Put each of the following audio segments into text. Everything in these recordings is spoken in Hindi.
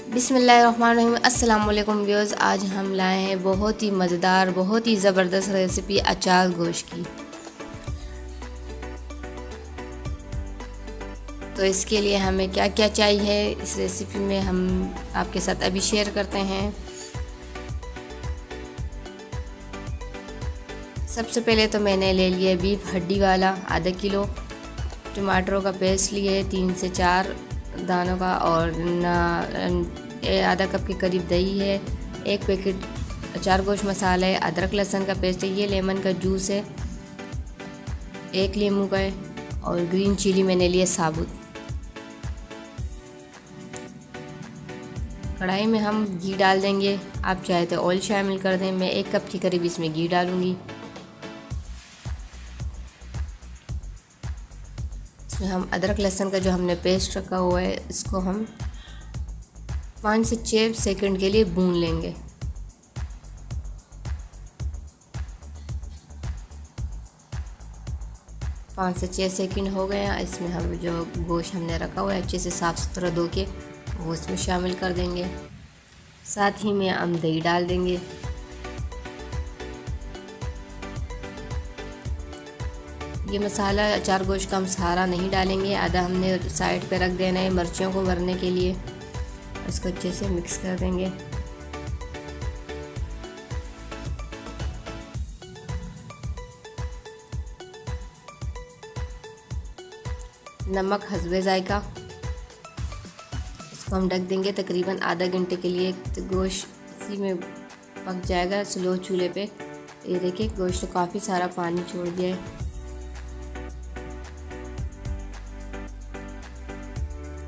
बिस्मिल्लाहिर्रहमानिर्रहीम। अस्सलाम वालेकुम व्यूअर्स, आज हम लाए हैं बहुत ही मज़ेदार, बहुत ही ज़बरदस्त रेसिपी अचार गोश्त की। तो इसके लिए हमें क्या क्या चाहिए इस रेसिपी में हम आपके साथ अभी शेयर करते हैं। सबसे पहले तो मैंने ले लिया बीफ हड्डी वाला आधा किलो, टमाटरों का पेस्ट लिए 3 से 4 दानों का, और आधा कप के करीब दही है, 1 पैकेट अचार गोश्त मसाला है, अदरक लहसुन का पेस्ट है, ये लेमन का जूस है, 1 नींबू का है, और ग्रीन चिली मैंने लिए साबुत। कढ़ाई में हम घी डाल देंगे, आप चाहे तो ऑयल शामिल कर दें। मैं 1 कप के करीब इसमें घी डालूँगी। इसमें हम अदरक लहसुन का जो हमने पेस्ट रखा हुआ है इसको हम 5 से 6 सेकंड के लिए भून लेंगे। पाँच से 6 सेकंड हो गए हैं। इसमें हम जो गोश्त हमने रखा हुआ है अच्छे से साफ़ सुथरा धो के वो इसमें शामिल कर देंगे। साथ ही में हम दही डाल देंगे। ये मसाला अचार गोश्त का हम सारा नहीं डालेंगे, आधा हमने साइड पे रख देना है मिर्चियों को भरने के लिए। इसको अच्छे से मिक्स कर देंगे। नमक हस्बे जायका। इसको हम ढक देंगे तकरीबन आधा घंटे के लिए, तो गोश्त इसी में पक जाएगा स्लो चूल्हे पे। ये देखिए गोश्त काफ़ी सारा पानी छोड़ दिया है।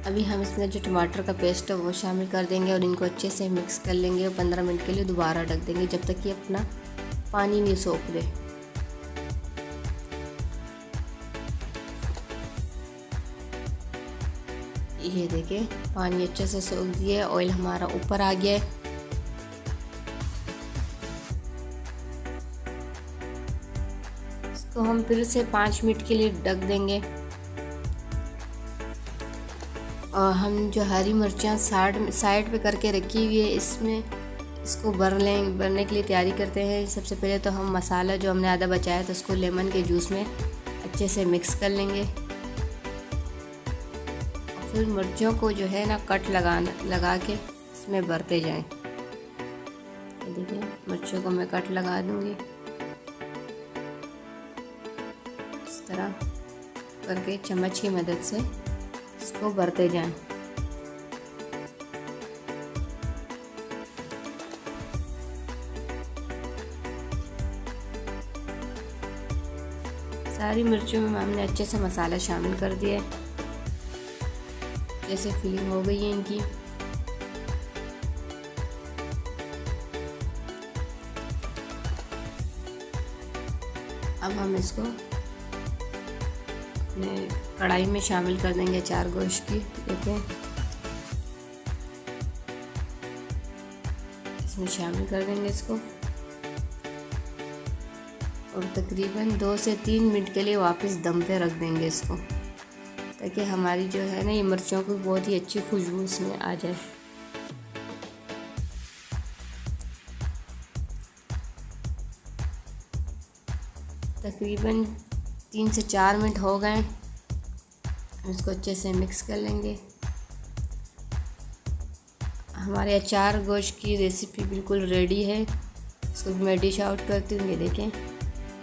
अभी हम इसमें जो टमाटर का पेस्ट है वो शामिल कर देंगे और इनको अच्छे से मिक्स कर लेंगे और 15 मिनट के लिए दोबारा ढक देंगे जब तक कि अपना पानी नहीं सोख ले। ये देखिए पानी अच्छे से सोख दिया, ऑयल हमारा ऊपर आ गया है। इसको हम फिर से 5 मिनट के लिए ढक देंगे। और हम जो हरी मिर्चियाँ साइड पे करके रखी हुई है इसमें इसको भरने के लिए तैयारी करते हैं। सबसे पहले तो हम मसाला जो हमने आधा बचाया था उसको लेमन के जूस में अच्छे से मिक्स कर लेंगे। फिर मिर्चियों को जो है ना कट लगा के इसमें भरते जाएं। देखिए मिर्चियों को मैं कट लगा दूंगी, इस तरह करके चम्मच की मदद से इसको भरते जाएं। सारी मिर्चों में हमने अच्छे से मसाला शामिल कर दिया है, जैसे फिलिंग हो गई है इनकी। अब हम इसको अपने कढ़ाई में शामिल कर देंगे अचार गोश्त की। देखिए इसमें शामिल कर देंगे इसको और तकरीबन 2 से 3 मिनट के लिए वापस दम पे रख देंगे इसको, ताकि हमारी जो है ना ये मिर्चों की बहुत ही अच्छी खुशबू इसमें आ जाए। तकरीबन 3 से 4 मिनट हो गए। इसको अच्छे से मिक्स कर लेंगे। हमारे अचार गोश्त की रेसिपी बिल्कुल रेडी है। इसको मैं डिश आउट करती हूँ। ये देखें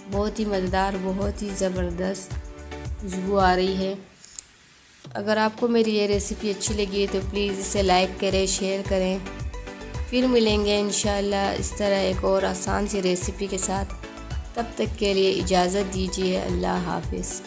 बहुत ही मज़ेदार, बहुत ही ज़बरदस्त खुशबू आ रही है। अगर आपको मेरी ये रेसिपी अच्छी लगी तो प्लीज़ इसे लाइक करें, शेयर करें। फिर मिलेंगे इंशाल्लाह इस तरह एक और आसान सी रेसिपी के साथ। तब तक के लिए इजाज़त दीजिए। अल्लाह हाफ़िज़।